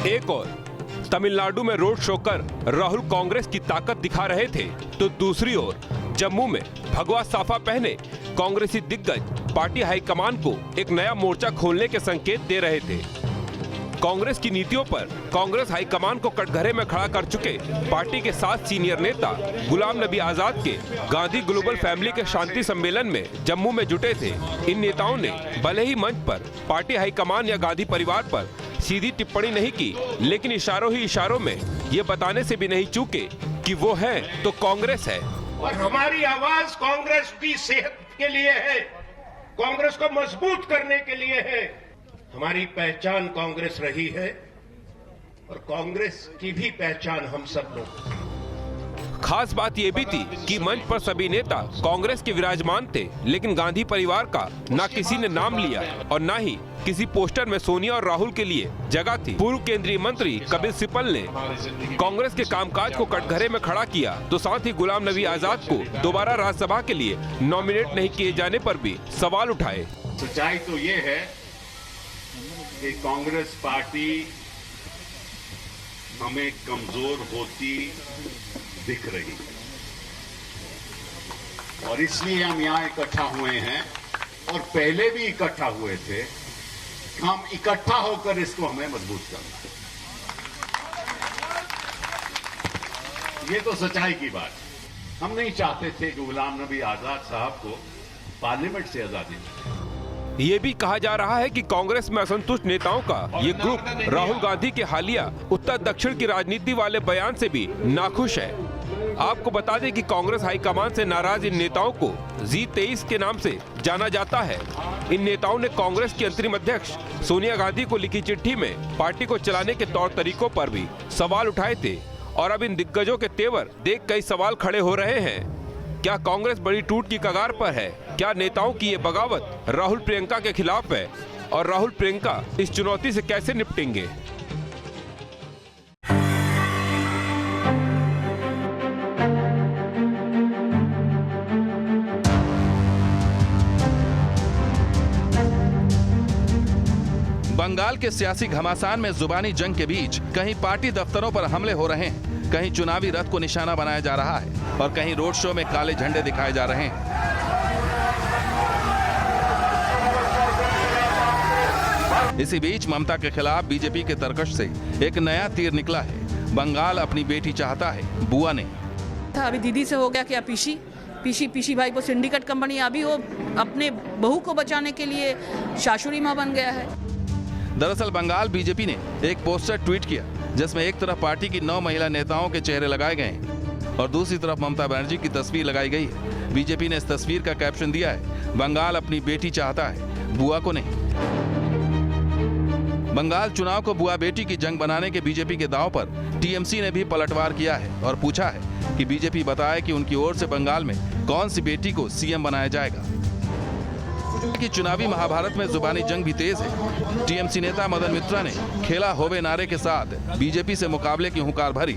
एक और तमिलनाडु में रोड शो कर राहुल कांग्रेस की ताकत दिखा रहे थे, तो दूसरी ओर जम्मू में भगवा साफा पहने कांग्रेसी दिग्गज पार्टी हाईकमान को एक नया मोर्चा खोलने के संकेत दे रहे थे। कांग्रेस की नीतियों पर कांग्रेस हाईकमान को कटघरे में खड़ा कर चुके पार्टी के 7 सीनियर नेता गुलाम नबी आजाद के गांधी ग्लोबल फैमिली के शांति सम्मेलन में जम्मू में जुटे थे। इन नेताओं ने भले ही मंच पर पार्टी हाईकमान या गांधी परिवार पर सीधी टिप्पणी नहीं की, लेकिन इशारों ही इशारों में ये बताने से भी नहीं चूके कि वो है तो कांग्रेस है। और हमारी आवाज कांग्रेस की सेहत के लिए है, कांग्रेस को मजबूत करने के लिए है। हमारी पहचान कांग्रेस रही है और कांग्रेस की भी पहचान हम सब लोग। खास बात ये भी थी कि मंच पर सभी नेता कांग्रेस के विराजमान थे, लेकिन गांधी परिवार का ना किसी ने नाम लिया और ना ही किसी पोस्टर में सोनिया और राहुल के लिए जगह थी। पूर्व केंद्रीय मंत्री कपिल सिब्बल ने कांग्रेस के कामकाज को कटघरे में खड़ा किया, तो साथ ही गुलाम नबी आजाद को दोबारा राज्यसभा के लिए नॉमिनेट नहीं किए जाने पर भी सवाल उठाए। सच्चाई तो ये है कि कांग्रेस पार्टी हमें कमजोर होती दिख रही और इसलिए हम यहां इकट्ठा हुए हैं और पहले भी इकट्ठा हुए थे। हम इकट्ठा होकर इसको हमें मजबूत करना है। ये तो सच्चाई की बात है। हम नहीं चाहते थे कि गुलाम नबी आजाद साहब को पार्लियामेंट से आजादी मिले। ये भी कहा जा रहा है कि कांग्रेस में असंतुष्ट नेताओं का ये ग्रुप राहुल गांधी के हालिया उत्तर दक्षिण की राजनीति वाले बयान से भी नाखुश है। आपको बता दें कि कांग्रेस हाईकमान से नाराज इन नेताओं को G23 के नाम से जाना जाता है। इन नेताओं ने कांग्रेस की अंतरिम अध्यक्ष सोनिया गांधी को लिखी चिट्ठी में पार्टी को चलाने के तौर तरीकों पर भी सवाल उठाए थे और अब इन दिग्गजों के तेवर देख कई सवाल खड़े हो रहे हैं। क्या कांग्रेस बड़ी टूट की कगार पर है? क्या नेताओं की ये बगावत राहुल प्रियंका के खिलाफ है? और राहुल प्रियंका इस चुनौती से कैसे निपटेंगे? बंगाल के सियासी घमासान में जुबानी जंग के बीच कहीं पार्टी दफ्तरों पर हमले हो रहे हैं, कहीं चुनावी रथ को निशाना बनाया जा रहा है और कहीं रोड शो में काले झंडे दिखाए जा रहे हैं। इसी बीच ममता के खिलाफ बीजेपी के तरकश से एक नया तीर निकला है। बंगाल अपनी बेटी चाहता है, बुआ ने। अभी दीदी से हो गया क्या पीसी भाई को सिंडिकेट कंपनी, अभी वो अपने बहू को बचाने के लिए शाশুড়ি मां बन गया है। दरअसल बंगाल बीजेपी ने एक पोस्टर ट्वीट किया जिसमें एक तरफ पार्टी की 9 महिला नेताओं के चेहरे लगाए गए और दूसरी तरफ ममता बनर्जी की तस्वीर लगाई गई है। बीजेपी ने इस तस्वीर का कैप्शन दिया है, बंगाल अपनी बेटी चाहता है, बुआ को नहीं। बंगाल चुनाव को बुआ बेटी की जंग बनाने के बीजेपी के दांव पर टीएमसी ने भी पलटवार किया है और पूछा है कि बीजेपी बताए कि उनकी ओर से बंगाल में कौन सी बेटी को सीएम बनाया जाएगा। कि चुनावी महाभारत में जुबानी जंग भी तेज है। टीएमसी नेता मदन मित्रा ने खेला होवे नारे के साथ बीजेपी से मुकाबले की हुंकार भरी,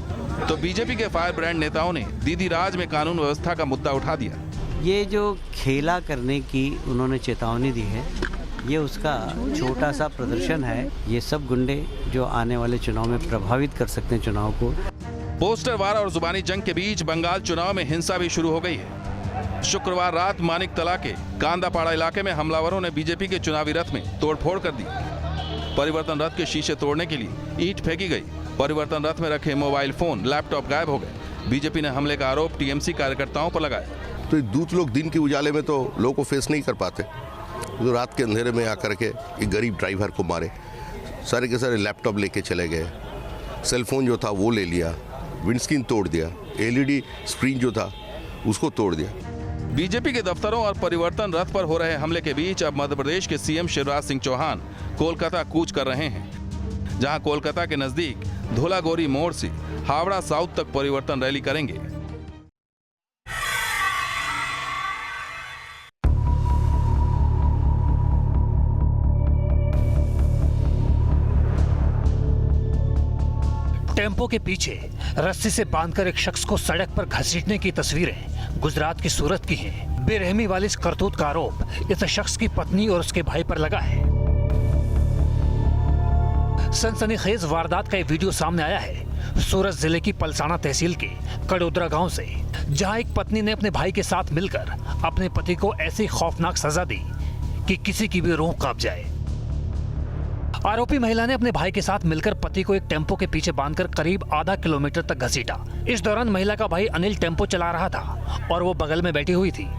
तो बीजेपी के फायर ब्रांड नेताओं ने दीदी राज में कानून व्यवस्था का मुद्दा उठा दिया। ये जो खेला करने की उन्होंने चेतावनी दी है, ये उसका छोटा सा प्रदर्शन है। ये सब गुंडे जो आने वाले चुनाव में प्रभावित कर सकते हैं चुनाव को। पोस्टर वार और जुबानी जंग के बीच बंगाल चुनाव में हिंसा भी शुरू हो गई है। शुक्रवार रात मानिक तला के कांदापाड़ा इलाके में हमलावरों ने बीजेपी के चुनावी रथ में तोड़फोड़ कर दी। परिवर्तन रथ के शीशे तोड़ने के लिए ईंट फेंकी गई। परिवर्तन रथ में रखे मोबाइल फोन, लैपटॉप गायब हो गए। बीजेपी ने हमले का आरोप टीएमसी कार्यकर्ताओं पर लगाया। तो दूत लोग दिन के उजाले में तो लोगों को फेस नहीं कर पाते, तो रात के अंधेरे में आकर के एक गरीब ड्राइवर को मारे। सारे के सारे लैपटॉप लेके चले गए, सेलफोन जो था वो ले लिया, विंडस्क्रीन तोड़ दिया, एलईडी स्क्रीन जो था उसको तोड़ दिया। बीजेपी के दफ्तरों और परिवर्तन रथ पर हो रहे हमले के बीच अब मध्य प्रदेश के सीएम शिवराज सिंह चौहान कोलकाता कूच कर रहे हैं, जहां कोलकाता के नजदीक धोलागोरी मोड़ से हावड़ा साउथ तक परिवर्तन रैली करेंगे। टेम्पो के पीछे रस्सी से बांधकर एक शख्स को सड़क पर घसीटने की तस्वीरें गुजरात की सूरत की हैं। बेरहमी वाली इस करतूत का आरोप इस शख्स की पत्नी और उसके भाई पर लगा है। सनसनीखेज वारदात का ये वीडियो सामने आया है सूरत जिले की पलसाना तहसील के कड़ोदरा गांव से, जहां एक पत्नी ने अपने भाई के साथ मिलकर अपने पति को ऐसी खौफनाक सजा दी कि किसी की भी रूह कांप जाए। आरोपी महिला ने अपने भाई के साथ मिलकर पति को एक टेम्पो के पीछे बांधकर करीब आधा किलोमीटर तक घसीटा। इस दौरान महिला का भाई अनिल टेम्पो चला रहा था और वो बगल में बैठी हुई थी।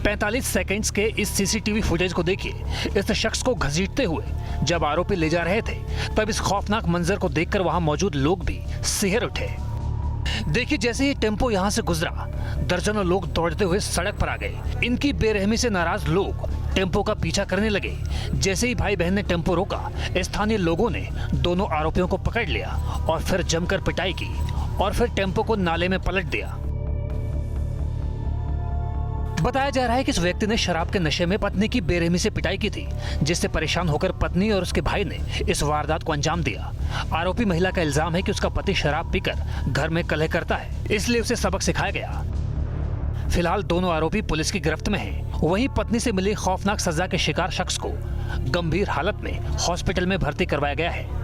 45 सेकंड्स के इस सीसीटीवी फुटेज को देखिए। इस शख्स को घसीटते हुए जब आरोपी ले जा रहे थे, तब इस खौफनाक मंजर को देखकर वहां मौजूद लोग भी सिहर उठे। देखिए, जैसे ही टेम्पो यहां से गुजरा, दर्जनों लोग दौड़ते हुए सड़क पर आ गए। इनकी बेरहमी से नाराज लोग टेम्पो का पीछा करने लगे। जैसे ही भाई बहन ने टेम्पो रोका, स्थानीय लोगों ने दोनों आरोपियों को पकड़ लिया और फिर जमकर पिटाई की और फिर टेम्पो को नाले में पलट दिया। बताया जा रहा है कि इस व्यक्ति ने शराब के नशे में पत्नी की बेरहमी से पिटाई की थी, जिससे परेशान होकर पत्नी और उसके भाई ने इस वारदात को अंजाम दिया। आरोपी महिला का इल्जाम है कि उसका पति शराब पीकर घर में कलह करता है, इसलिए उसे सबक सिखाया गया। फिलहाल दोनों आरोपी पुलिस की गिरफ्त में हैं। वहीं पत्नी से मिली खौफनाक सजा के शिकार शख्स को गंभीर हालत में हॉस्पिटल में भर्ती करवाया गया है।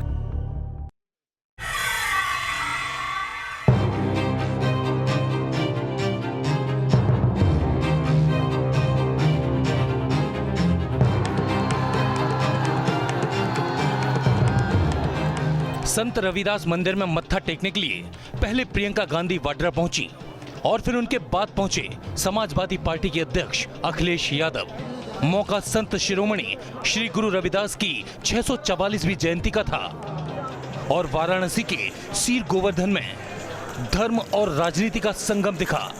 संत रविदास मंदिर में मत्था टेकने के लिए पहले प्रियंका गांधी वाड्रा पहुंची और फिर उनके बाद पहुंचे समाजवादी पार्टी के अध्यक्ष अखिलेश यादव। मौका संत शिरोमणि श्री गुरु रविदास की 644वीं जयंती का था और वाराणसी के सीर गोवर्धन में धर्म और राजनीति का संगम दिखा,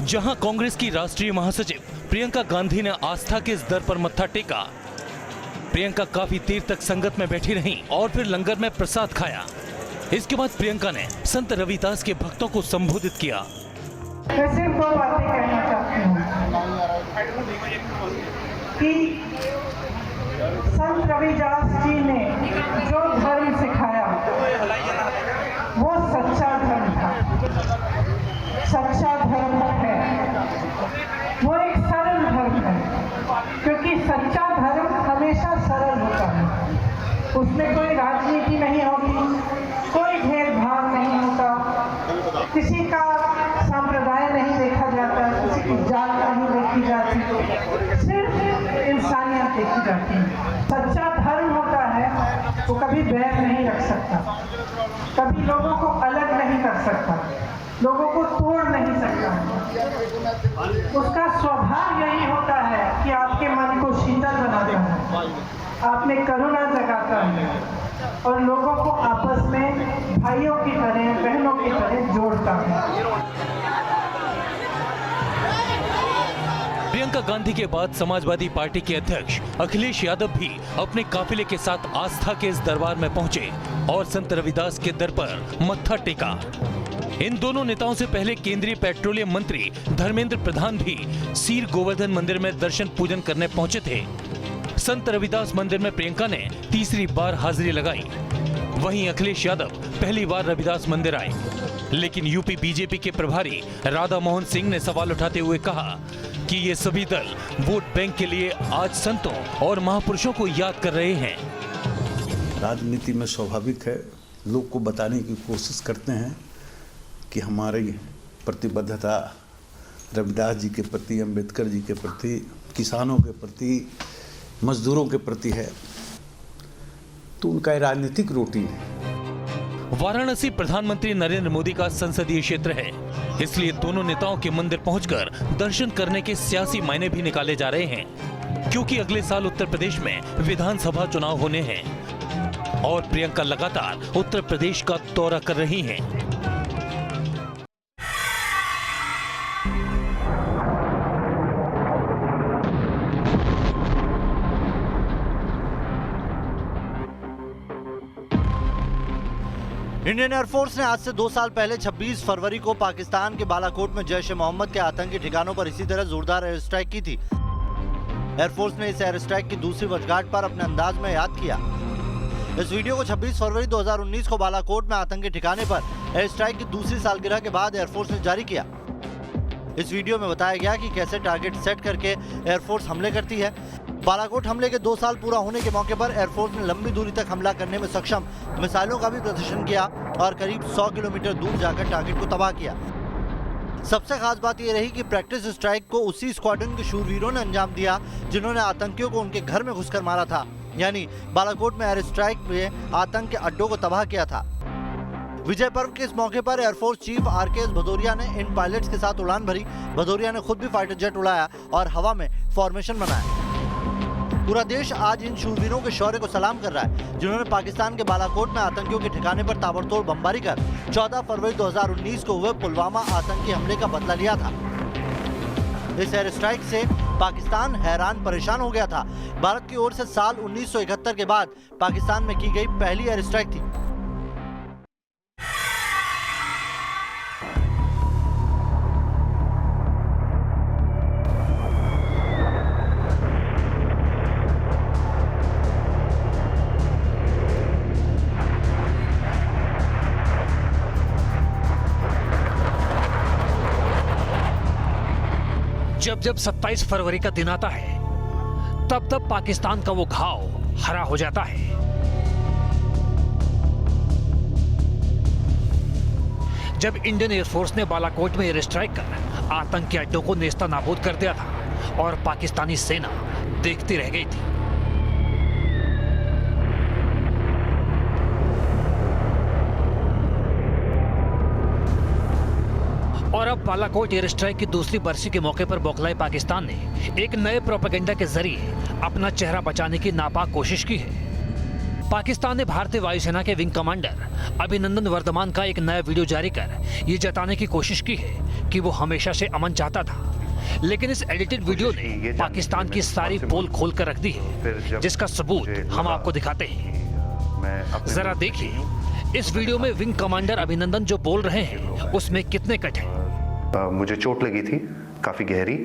जहां कांग्रेस की राष्ट्रीय महासचिव प्रियंका गांधी ने आस्था के इस दर पर मत्था टेका। प्रियंका काफी देर तक संगत में बैठी रहीं और फिर लंगर में प्रसाद खाया। इसके बाद प्रियंका ने संत रविदास के भक्तों को संबोधित किया। मैं सिर्फ दो बातें कहना चाहती हूँ कि संत रविदास जी ने जो धर्म सिखाया वो सच्चा धर्म था, सच्चा धर्म है, वो एक सरल धर्म है, क्योंकि सच्चा धर्म हमेशा सरल होता है। उसमें कोई राजनीति नहीं होती, कोई भेदभाव नहीं होता, किसी का संप्रदाय नहीं देखा जाता, किसी की जात नहीं देखी जाती, सिर्फ इंसानियत देखी जाती है। सच्चा धर्म होता है वो कभी बैर नहीं रख सकता, कभी लोगों को अलग नहीं कर सकता, लोगों को तोड़ नहीं सकता। उसका स्वभाव यही होता है कि आपके मन को शीतल बनाता है, आप में करुणा जगाता है और लोगों को आपस में भाइयों की तरह, बहनों की तरह जोड़ता है। प्रियंका गांधी के बाद समाजवादी पार्टी के अध्यक्ष अखिलेश यादव भी अपने काफिले के साथ आस्था के इस दरबार में पहुंचे और संत रविदास के दर पर मत्था टेका। इन दोनों नेताओं से पहले केंद्रीय पेट्रोलियम मंत्री धर्मेंद्र प्रधान भी सीर गोवर्धन मंदिर में दर्शन पूजन करने पहुंचे थे। संत रविदास मंदिर में प्रियंका ने तीसरी बार हाजिरी लगाई। वहीं अखिलेश यादव पहली बार रविदास मंदिर आए, लेकिन यूपी बीजेपी के प्रभारी राधा मोहन सिंह ने सवाल उठाते हुए कहा कि ये सभी दल वोट बैंक के लिए आज संतों और महापुरुषों को याद कर रहे हैं। राजनीति में स्वाभाविक है, लोग को बताने की कोशिश करते हैं कि हमारी प्रतिबद्धता रविदास जी के प्रति, अंबेडकर जी के प्रति, किसानों के प्रति, मजदूरों के प्रति है, तो उनका राजनीतिक रूटीन है। वाराणसी प्रधानमंत्री नरेंद्र मोदी का संसदीय क्षेत्र है, इसलिए दोनों नेताओं के मंदिर पहुंचकर दर्शन करने के सियासी मायने भी निकाले जा रहे हैं, क्योंकि अगले साल उत्तर प्रदेश में विधानसभा चुनाव होने हैं और प्रियंका लगातार उत्तर प्रदेश का दौरा कर रही हैं। इंडियन एयरफोर्स ने आज से 2 साल पहले 26 फरवरी को पाकिस्तान के बालाकोट में जैश ए मोहम्मद के आतंकी ठिकानों पर इसी तरह जोरदार एयर स्ट्राइक की थी। एयरफोर्स ने इस एयर स्ट्राइक की दूसरी वर्षगांठ पर अपने अंदाज में याद किया। इस वीडियो को 26 फरवरी 2019 को बालाकोट में आतंकी ठिकाने पर एयर स्ट्राइक की दूसरी सालगिरह के बाद एयरफोर्स ने जारी किया। इस वीडियो में बताया गया कि कैसे टारगेट सेट करके एयरफोर्स हमले करती है। बालाकोट हमले के 2 साल पूरा होने के मौके पर एयरफोर्स ने लंबी दूरी तक हमला करने में सक्षम मिसाइलों का भी प्रदर्शन किया और करीब 100 किलोमीटर दूर जाकर टारगेट को तबाह किया। सबसे खास बात यह रही कि प्रैक्टिस स्ट्राइक को उसी स्क्वाड्रन के शूरवीरों ने अंजाम दिया जिन्होंने आतंकियों को उनके घर में घुसकर मारा था, यानी बालाकोट में एयर स्ट्राइक में आतंक के अड्डों को तबाह किया था। विजय पर्व के इस मौके पर एयरफोर्स चीफ RKS भदौरिया ने इन पायलट्स के साथ उड़ान भरी। भदौरिया ने खुद भी फाइटर जेट उड़ाया और हवा में फॉर्मेशन बनाया। पूरा देश आज इन शूरवीरों के शौर्य को सलाम कर रहा है जिन्होंने पाकिस्तान के बालाकोट में आतंकियों के ठिकाने पर ताबड़तोड़ बमबारी कर 14 फरवरी 2019 को हुए पुलवामा आतंकी हमले का बदला लिया था। इस एयर स्ट्राइक से पाकिस्तान हैरान परेशान हो गया था। भारत की ओर से साल 1971 के बाद पाकिस्तान में की गई पहली एयर स्ट्राइक थी। जब जब 27 फरवरी का दिन आता है तब तब पाकिस्तान का वो घाव हरा हो जाता है। जब इंडियन एयरफोर्स ने बालाकोट में एयर स्ट्राइक कर आतंकी अड्डों को नेस्ता नाबूद कर दिया था और पाकिस्तानी सेना देखती रह गई थी। और अब बालाकोट एयर स्ट्राइक की दूसरी बरसी के मौके पर बौखलाए पाकिस्तान ने एक नए प्रोपेगेंडा के जरिए अपना चेहरा बचाने की नापाक कोशिश की है। पाकिस्तान ने भारतीय वायुसेना के विंग कमांडर अभिनंदन वर्धमान का एक नया वीडियो जारी कर ये जताने की कोशिश की है कि वो हमेशा से अमन चाहता था, लेकिन इस एडिटेड वीडियो ने पाकिस्तान की सारी पोल खोल कर रख दी है, जिसका सबूत हम आपको दिखाते हैं। जरा देखिए इस वीडियो में विंग कमांडर अभिनंदन जो बोल रहे हैं उसमें कितने कट हैं। मुझे चोट लगी थी काफ़ी गहरी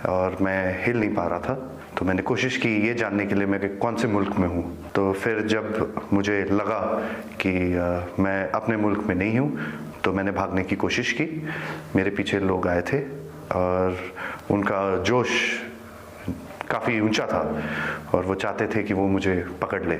और मैं हिल नहीं पा रहा था, तो मैंने कोशिश की ये जानने के लिए मैं कि कौन से मुल्क में हूँ। तो फिर जब मुझे लगा कि मैं अपने मुल्क में नहीं हूँ तो मैंने भागने की कोशिश की। मेरे पीछे लोग आए थे और उनका जोश काफी ऊंचा था और वो चाहते थे कि वो मुझे पकड़ ले।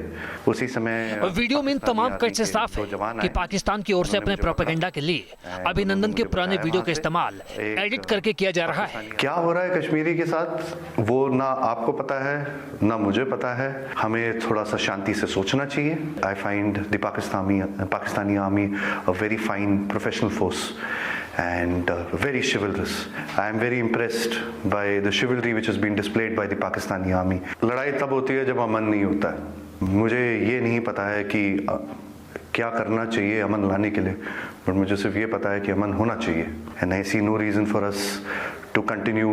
उसी समय वीडियो में इन तमाम कट से साफ है कि पाकिस्तान की ओर से अपने प्रोपेगेंडा के लिए अभिनंदन के पुराने वीडियो का इस्तेमाल एडिट करके किया जा रहा है। क्या हो रहा है कश्मीरी के साथ वो ना आपको पता है ना मुझे पता है। हमें थोड़ा सा शांति से सोचना चाहिए। I find the Pakistani army a very fine professional force and very chivalrous. I am very impressed by the chivalry which has been displayed by the Pakistani army. लड़ाई तब होती है जब अमन नहीं होता है। मुझे ये नहीं पता है कि क्या करना चाहिए अमन लाने के लिए, पर मुझे सिर्फ ये पता है कि अमन होना चाहिए। And I see no reason for us to continue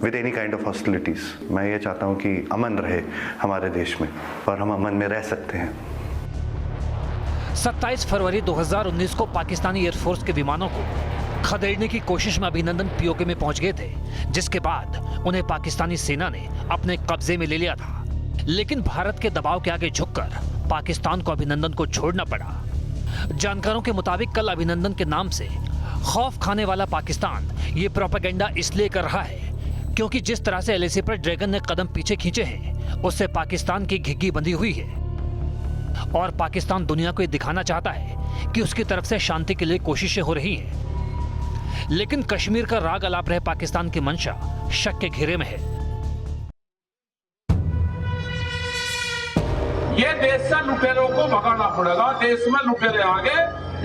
with any kind of hostilities. मैं ये चाहता हूँ कि अमन रहे हमारे देश में और हम अमन में रह सकते हैं। 27 फरवरी 2019 को पाकिस्तानी एयरफोर्स के विमानों को खदेड़ने की कोशिश में अभिनंदन पीओके में पहुंच गए थे, जिसके बाद उन्हें पाकिस्तानी सेना ने अपने कब्जे में ले लिया था। लेकिन भारत के दबाव के आगे झुककर पाकिस्तान को अभिनंदन को छोड़ना पड़ा। जानकारों के मुताबिक कल अभिनंदन के नाम से खौफ खाने वाला पाकिस्तान ये प्रोपेगेंडा इसलिए कर रहा है क्योंकि जिस तरह से LAC पर ड्रैगन ने कदम पीछे खींचे हैं उससे पाकिस्तान की घिग्गी बंधी हुई है और पाकिस्तान दुनिया को ये दिखाना चाहता है कि उसकी तरफ से शांति के लिए कोशिशें हो रही हैं। लेकिन कश्मीर का राग अलाप रहे पाकिस्तान की मंशा शक के घेरे में है। ये देश से लुटेरों को भगाना पड़ेगा। देश में लुटेरे आगे,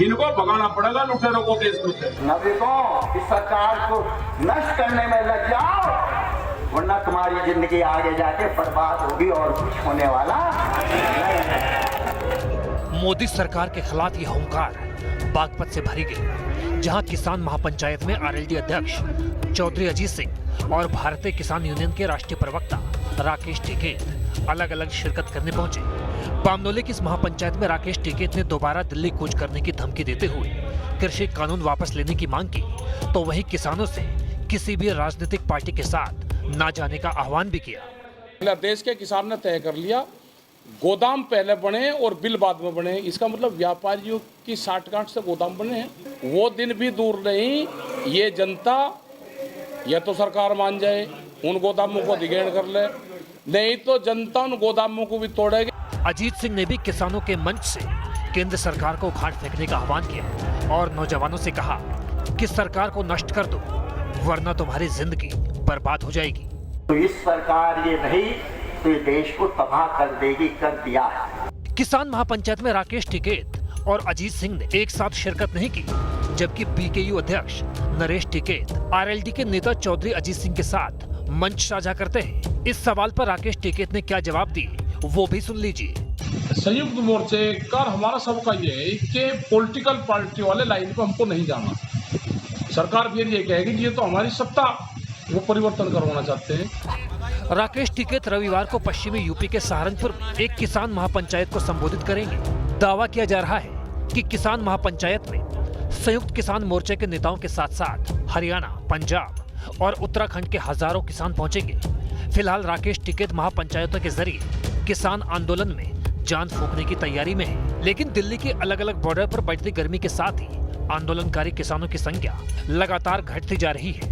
इनको भगाना पड़ेगा लुटेरों को देश में। नागरिकों, इस सरकार को नष्ट करने में लग जाओ, वरना तुम्हारी जिंदगी आगे जाके बर्बाद होगी और कुछ होने वाला नहीं। मोदी सरकार के खिलाफ ये हुंकार बागपत से भरी गई, जहां किसान महापंचायत में RLD अध्यक्ष चौधरी अजीत सिंह और भारतीय किसान यूनियन के राष्ट्रीय प्रवक्ता राकेश टिकैत अलग अलग शिरकत करने पहुंचे। बामनोले की इस महापंचायत में राकेश टिकैत ने दोबारा दिल्ली कूच करने की धमकी देते हुए कृषि कानून वापस लेने की मांग की, तो वहीं किसानों से किसी भी राजनीतिक पार्टी के साथ ना जाने का आह्वान भी किया। देश के किसान ने तय कर लिया गोदाम पहले बने और बिल बाद में बने। इसका मतलब व्यापारियों की साठगांठ से गोदाम बने हैं। वो दिन भी दूर नहीं, ये जनता या तो सरकार मान जाए, उन गोदामों को अधिग्रहण कर ले, नहीं तो जनता उन गोदामों को भी तोड़ेगी। अजीत सिंह ने भी किसानों के मंच से केंद्र सरकार को उखाड़ फेंकने का आह्वान किया और नौजवानों से कहा कि सरकार को नष्ट कर दो, वरना तुम्हारी जिंदगी बर्बाद हो जाएगी। तो इस सरकार ये रही तो ये देश को तबाह कर देगी, कर दिया है। किसान महापंचायत में राकेश टिकैत और अजीत सिंह ने एक साथ शिरकत नहीं की, जबकि बीकेयू अध्यक्ष नरेश टिकैत आरएलडी के नेता चौधरी अजीत सिंह के साथ मंच साझा करते हैं। इस सवाल पर राकेश टिकैत ने क्या जवाब दिए वो भी सुन लीजिए। संयुक्त मोर्चे का हमारा सबका ये है कि पॉलिटिकल पार्टी वाले लाइन को हमको नहीं जाना। सरकार फिर ये कहेगी कि ये तो हमारी सत्ता, वो परिवर्तन करवाना चाहते हैं। राकेश टिकैत रविवार को पश्चिमी यूपी के सहारनपुर में एक किसान महापंचायत को संबोधित करेंगे। दावा किया जा रहा है कि किसान महापंचायत में संयुक्त किसान मोर्चे के नेताओं के साथ साथ हरियाणा, पंजाब और उत्तराखंड के हजारों किसान पहुंचेंगे। फिलहाल राकेश टिकैत महापंचायतों के जरिए किसान आंदोलन में जान फूंकने की तैयारी में है, लेकिन दिल्ली के अलग अलग बॉर्डर पर बढ़ती गर्मी के साथ ही आंदोलनकारी किसानों की संख्या लगातार घटती जा रही है।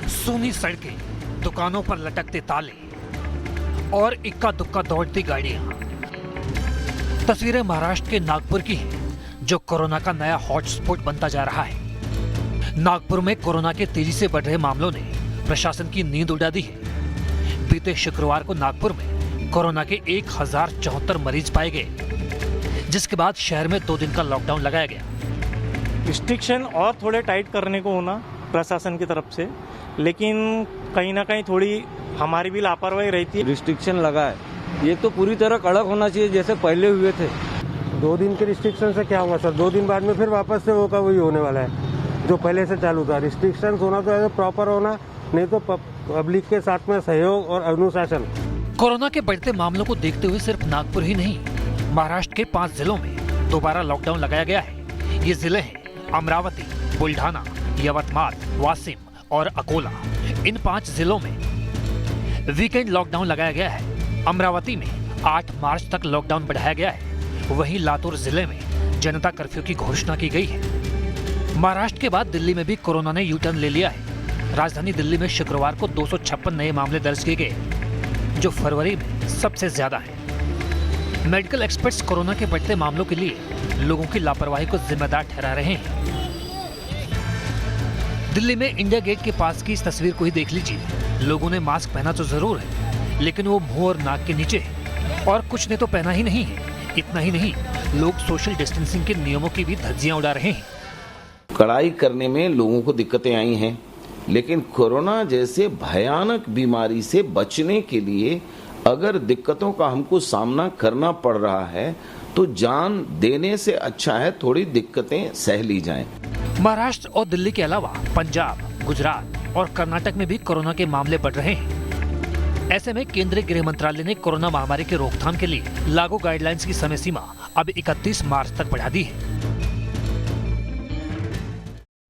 सूनी सड़कें, दुकानों पर लटकते ताले और इक्का दुक्का दौड़ती गाड़ियां। तस्वीरें महाराष्ट्र के नागपुर की हैं, जो कोरोना का नया हॉटस्पॉट बनता जा रहा है। नागपुर में कोरोना के तेजी से बढ़ रहे मामलों ने प्रशासन की नींद उड़ा दी है। बीते शुक्रवार को नागपुर में कोरोना के 1074 मरीज पाए गए, जिसके बाद शहर में 2 दिन का लॉकडाउन लगाया गया। रिस्ट्रिक्शन और थोड़े टाइट करने को होना प्रशासन की तरफ से, लेकिन कहीं ना कहीं थोड़ी हमारी भी लापरवाही रहती है। रिस्ट्रिक्शन लगा है, ये तो पूरी तरह कड़क होना चाहिए जैसे पहले हुए थे। 2 दिन के रिस्ट्रिक्शन से क्या हुआ सर? 2 दिन बाद में फिर वापस से वो का वही होने वाला है जो पहले से चालू था। रिस्ट्रिक्शन होना तो प्रॉपर होना, नहीं तो पब्लिक के साथ में सहयोग और अनुशासन। कोरोना के बढ़ते मामलों को देखते हुए सिर्फ नागपुर ही नहीं, महाराष्ट्र के 5 जिलों में दोबारा लॉकडाउन लगाया गया है। ये जिले हैं अमरावती, बुल्ढाना, यवतमाल, वाशिम और अकोला। इन 5 जिलों में वीकेंड लॉकडाउन लगाया गया है। अमरावती में 8 मार्च तक लॉकडाउन बढ़ाया गया है। वहीं लातूर जिले में जनता कर्फ्यू की घोषणा की गई है। महाराष्ट्र के बाद दिल्ली में भी कोरोना ने यू टर्न ले लिया है। राजधानी दिल्ली में शुक्रवार को 256 नए मामले दर्ज किए गए, जो फरवरी में सबसे ज्यादा है। मेडिकल एक्सपर्ट्स कोरोना के बढ़ते मामलों के लिए लोगों की लापरवाही को जिम्मेदार ठहरा रहे हैं। दिल्ली में इंडिया गेट के पास की इस तस्वीर को ही देख लीजिए। लोगों ने मास्क पहना तो जरूर है, लेकिन वो मुंह और नाक के नीचे है, और कुछ ने तो पहना ही नहीं है। इतना ही नहीं, लोग सोशल डिस्टेंसिंग के नियमों की भी धज्जियां उड़ा रहे हैं। कड़ाई करने में लोगों को दिक्कतें आई हैं, लेकिन कोरोना जैसे भयानक बीमारी से बचने के लिए अगर दिक्कतों का हमको सामना करना पड़ रहा है तो जान देने से अच्छा है थोड़ी दिक्कतें सह ली जाएं। महाराष्ट्र और दिल्ली के अलावा पंजाब, गुजरात और कर्नाटक में भी कोरोना के मामले बढ़ रहे हैं। ऐसे में केंद्रीय गृह मंत्रालय ने कोरोना महामारी की रोकथाम के लिए लागू गाइडलाइंस की समय सीमा अब 31 मार्च तक बढ़ा दी है।